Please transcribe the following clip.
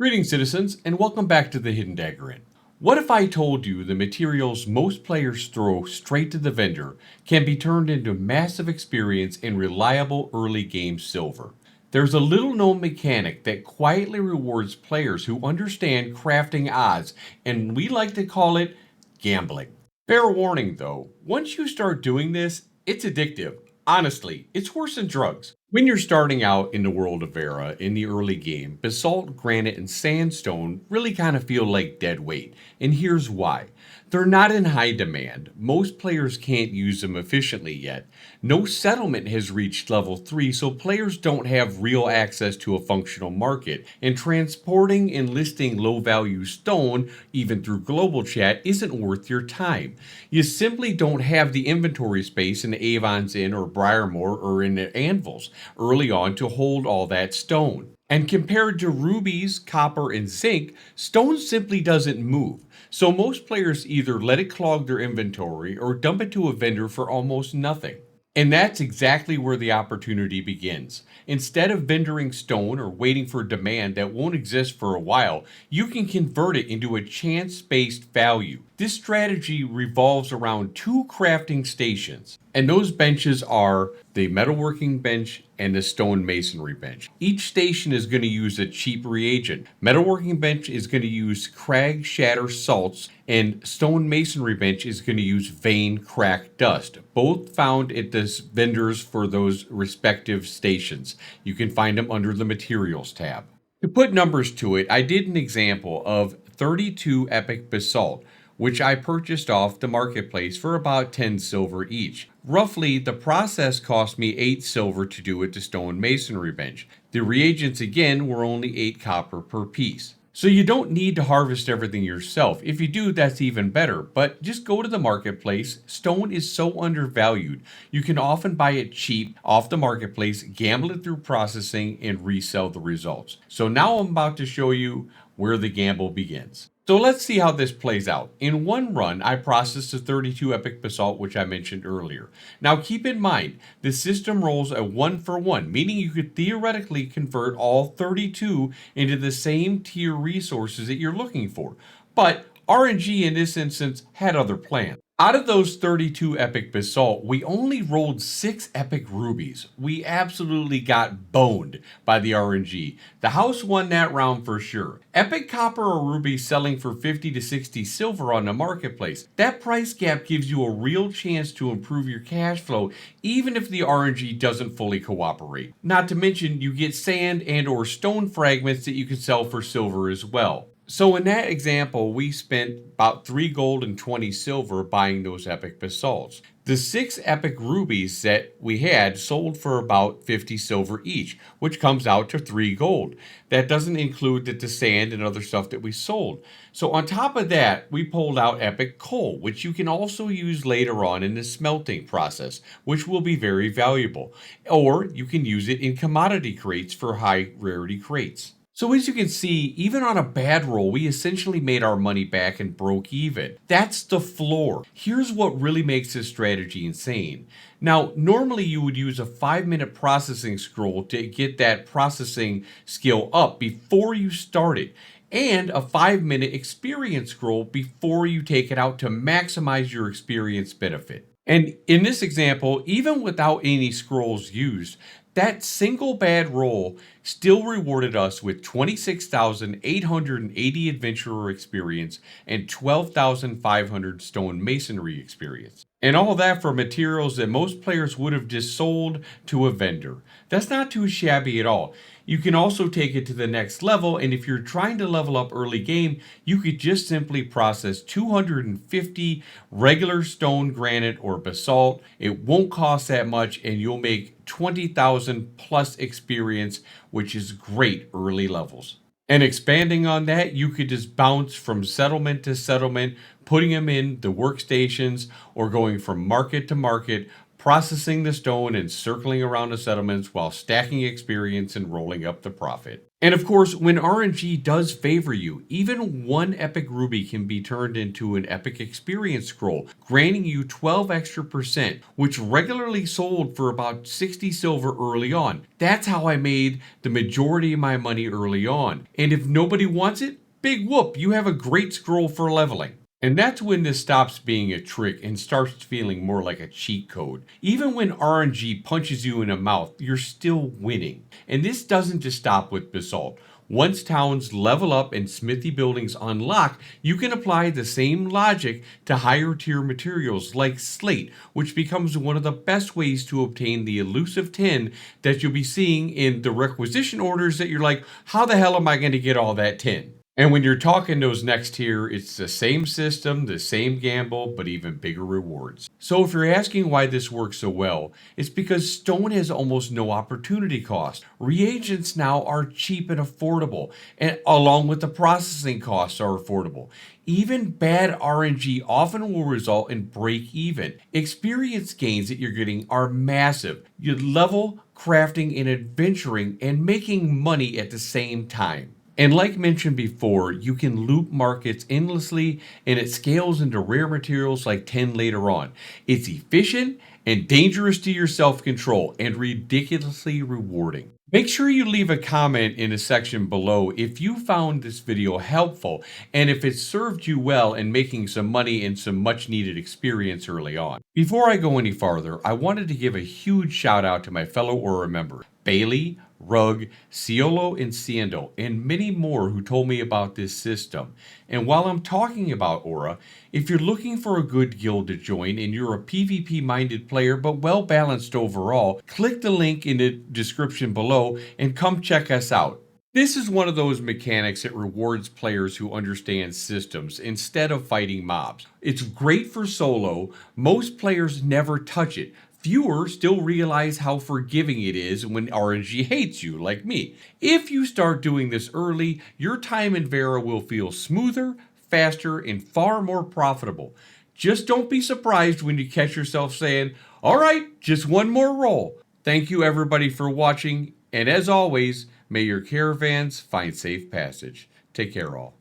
Greetings, citizens, and welcome back to the Hidden Dagger Inn. What if I told you the materials most players throw straight to the vendor can be turned into massive experience and reliable early game silver? There's a little known mechanic that quietly rewards players who understand crafting odds, and we like to call it gambling. Fair warning though, once you start doing this, it's addictive. Honestly, it's worse than drugs. When you're starting out in the world of Vera in the early game, basalt, granite, and sandstone really kind of feel like dead weight. And here's why. They're not in high demand. Most players can't use them efficiently yet. No settlement has reached level 3, so players don't have real access to a functional market. And transporting and listing low value stone, even through global chat, isn't worth your time. You simply don't have the inventory space in Avon's Inn or Briarmore or in the anvils early on to hold all that stone. And compared to rubies, copper, and zinc, stone simply doesn't move. So most players either let it clog their inventory or dump it to a vendor for almost nothing. And that's exactly where the opportunity begins. Instead of vendoring stone or waiting for demand that won't exist for a while, you can convert it into a chance-based value. This strategy revolves around two crafting stations, and those benches are the metalworking bench and the stone masonry bench. Each station is going to use a cheap reagent. Metalworking bench is going to use crag shatter salts, and stone masonry bench is going to use vein crack dust, both found at the vendors for those respective stations. You can find them under the materials tab. To put numbers to it, I did an example of 32 epic basalt, which I purchased off the marketplace for about 10 silver each. Roughly, the process cost me 8 silver to do at the stone masonry bench. The reagents again were only 8 copper per piece. So you don't need to harvest everything yourself. If you do, that's even better. But just go to the marketplace. Stone is so undervalued. You can often buy it cheap off the marketplace, gamble it through processing, and resell the results. So now I'm about to show you where the gamble begins. So let's see how this plays out. In one run, I processed the 32 epic basalt, which I mentioned earlier. Now keep in mind, the system rolls a 1-for-1, meaning you could theoretically convert all 32 into the same tier resources that you're looking for. But RNG in this instance had other plans. Out of those 32 epic basalt, we only rolled 6 epic rubies. We absolutely got boned by the RNG. The house won that round for sure. Epic copper or ruby selling for 50 to 60 silver on the marketplace. That price gap gives you a real chance to improve your cash flow even if the RNG doesn't fully cooperate. Not to mention you get sand and or stone fragments that you can sell for silver as well. So in that example, we spent about 3 gold and 20 silver buying those epic basalts. The 6 epic rubies that we had sold for about 50 silver each, which comes out to 3 gold. That doesn't include the sand and other stuff that we sold. So on top of that, we pulled out epic coal, which you can also use later on in the smelting process, which will be very valuable. Or you can use it in commodity crates for high rarity crates. So as you can see, even on a bad roll, we essentially made our money back and broke even. That's the floor. Here's what really makes this strategy insane. Now, normally you would use a 5-minute processing scroll to get that processing skill up before you start it, and a 5-minute experience scroll before you take it out to maximize your experience benefit. And in this example, even without any scrolls used, that single bad roll still rewarded us with 26,880 adventurer experience and 12,500 stone masonry experience. And all that for materials that most players would have just sold to a vendor. That's not too shabby at all. You can also take it to the next level, and if you're trying to level up early game, you could just simply process 250 regular stone, granite, or basalt. It won't cost that much, and you'll make 20,000 plus experience, which is great early levels. And expanding on that, you could just bounce from settlement to settlement, putting them in the workstations or going from market to market, processing the stone and circling around the settlements while stacking experience and rolling up the profit. And of course, when RNG does favor you, even one epic ruby can be turned into an epic experience scroll, granting you 12 extra percent, which regularly sold for about 60 silver early on. That's how I made the majority of my money early on. And if nobody wants it, big whoop, you have a great scroll for leveling. And that's when this stops being a trick and starts feeling more like a cheat code. Even when RNG punches you in the mouth, you're still winning. And this doesn't just stop with Basalt. Once towns level up and smithy buildings unlock, you can apply the same logic to higher tier materials like slate, which becomes one of the best ways to obtain the elusive tin that you'll be seeing in the requisition orders that you're like, how the hell am I going to get all that tin? And when you're talking those next tier, it's the same system, the same gamble, but even bigger rewards. So if you're asking why this works so well, it's because stone has almost no opportunity cost. Reagents now are cheap and affordable, and along with the processing costs are affordable. Even bad RNG often will result in break even. Experience gains that you're getting are massive. You level, crafting, and adventuring and making money at the same time. And like mentioned before, you can loot markets endlessly and it scales into rare materials like tin later on. It's efficient and dangerous to your self control and ridiculously rewarding. Make sure you leave a comment in the section below if you found this video helpful and if it served you well in making some money and some much needed experience early on. Before I go any farther, I wanted to give a huge shout out to my fellow Aura members, Bailey, Rug, Ciolo, and Ciendo, and many more who told me about this system. And while I'm talking about Aura, if you're looking for a good guild to join and you're a PvP minded player but well balanced overall, click the link in the description below and come check us out. This is one of those mechanics that rewards players who understand systems instead of fighting mobs. It's great for solo, most players never touch it. Fewer still realize how forgiving it is when RNG hates you, like me. If you start doing this early, your time in Vera will feel smoother, faster, and far more profitable. Just don't be surprised when you catch yourself saying, alright, just one more roll. Thank you everybody for watching, and as always, may your caravans find safe passage. Take care all.